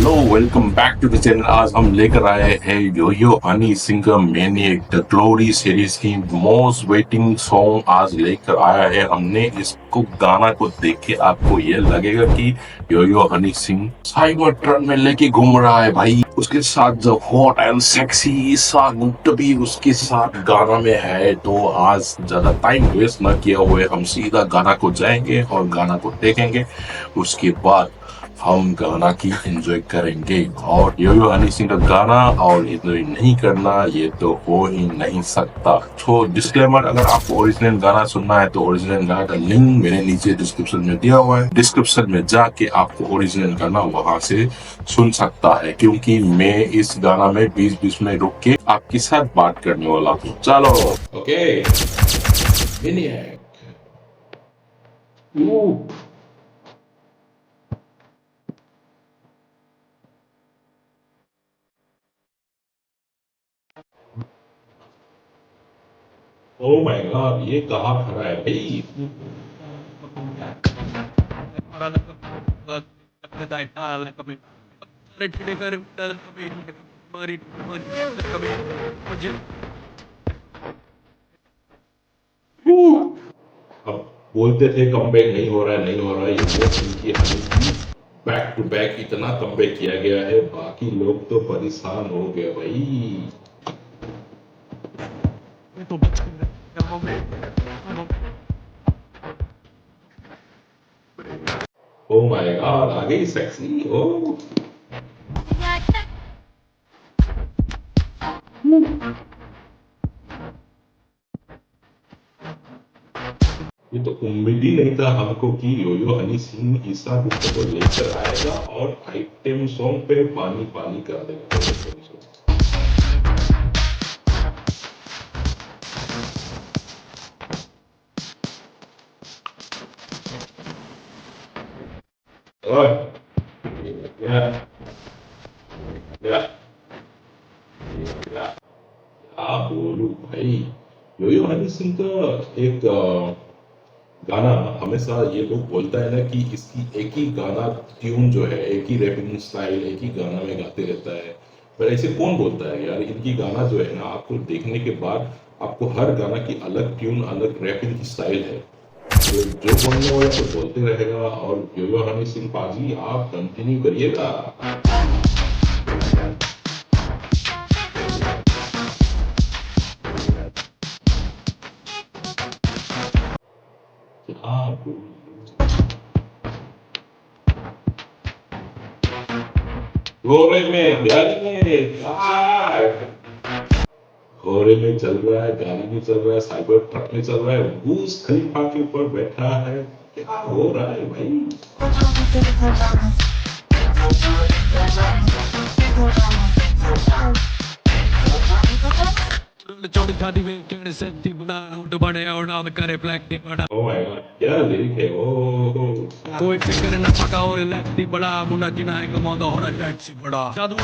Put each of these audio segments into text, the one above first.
Hello welcome back to the channel. आज हम लेकर आए हैं यो हनी सिंह का मैनिएक द ग्लोरी सीरीज की मोस्ट वेटिंग सॉन्ग आज लेकर आया है हमने। इसको गाना को देख के आपको ये लगेगा कि यो हनी सिंह साइबर ट्रक में लेके घूम रहा है भाई। उसके साथ जो हॉट एंड सेक्सी सॉन्ग भी उसके साथ गाना में है। तो आज ज्यादा टाइम वेस्ट न किया हुए हम सीधा गाना को जाएंगे और गाना को देखेंगे। उसके बाद हम गाना की एंजॉय करेंगे। और यो हनी सिंह का गाना और एंजॉय नहीं करना ये तो हो ही नहीं सकता। तो डिस्क्लेमर, अगर आपको ओरिजिनल गाना सुनना है तो ओरिजिनल गाना का लिंक मेरे नीचे डिस्क्रिप्शन में दिया हुआ है। डिस्क्रिप्शन में जाके आपको ओरिजिनल गाना वहां से सुन सकता है, क्योंकि मैं इस गाना में बीच बीच में रुक के आपके साथ बात करने वाला हूँ। चलो ओके। ओ माय गॉड, ये कहाँ खड़ा है भाई? अब बोलते थे कमबैक नहीं हो रहा है, नहीं हो रहा है। ये इनकी हनी बैक टू बैक इतना कमबैक किया गया है, बाकी लोग तो परेशान हो गए भाई। ओ माय गॉड, आ गई सेक्सी। ओ ये तो उम्मीद ही नहीं था हमको कि यो हनी सिंह ईसा गुप्ता को लेकर आएगा और आइटम सॉन्ग पे पानी पानी कर देगा। ओए, या, या, या, क्या बोलूं भाई। यो हनी सिंह का एक गाना हमेशा ये लोग बोलता है ना कि इसकी एक ही गाना ट्यून जो है, एक ही रैपिंग स्टाइल एक ही गाना में गाते रहता है। पर ऐसे कौन बोलता है यार? इनकी गाना जो है ना, आपको देखने के बाद आपको हर गाना की अलग ट्यून अलग रैपिंग की स्टाइल है। तो जो बोलने वाला तो बोलते रहेगा। और यो हनी सिंह पाजी, आप कंटिन्यू करिएगा। आप घोड़े में गाड़ी में घोड़े में चल रहा है, गाड़ी में चल रहा है, साइबर ट्रक में चल रहा है, बुर्ज खलीफा के ऊपर बैठा है। क्या हो रहा है भाई? चौड़ी छाती में किरण से बना उठ बने और नाम करे ब्लैक टी बड़ा। ओ माय गॉड, क्या लिरिक है वो। कोई फिक्र न पका और लैक्सी बड़ा मुंडा जिना है कमांडो हो रहा टैक्सी बड़ा जादू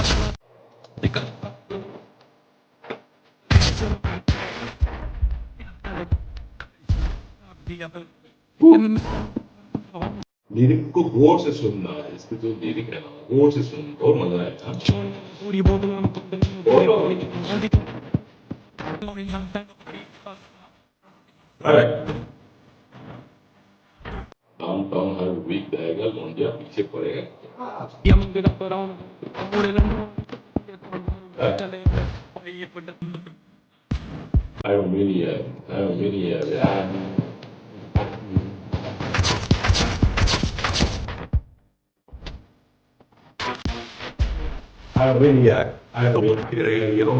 लिरिक को गौर से सुनना है। इसके जो लिरिक है ना, गौर से सुन, बहुत मजा आएगा। अरे टाउन टाउन हर वीक जाएगा, लौंडिया पीछे पड़ेगा। I'm really, I'm really, I'm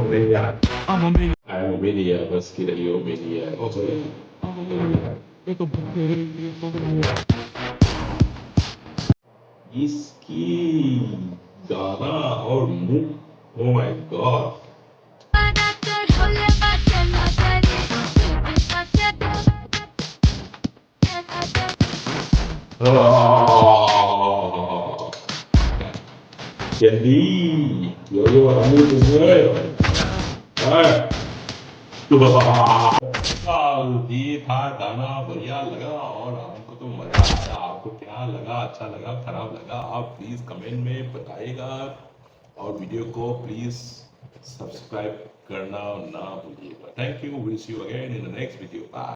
really, I'm really, I'm really, बस की रही हो मेरी है। इसकी गाना और मुंह, oh my God. Jadi, yo kamu tunggu ya. तो ये था गाना, बढ़िया लगा और हमको तो मजा आया। आपको क्या लगा, अच्छा लगा, खराब लगा, आप प्लीज कमेंट में बताइएगा। और वीडियो को प्लीज सब्सक्राइब करना ना भूलिएगा। Thank you, will see you again in the next video. Bye.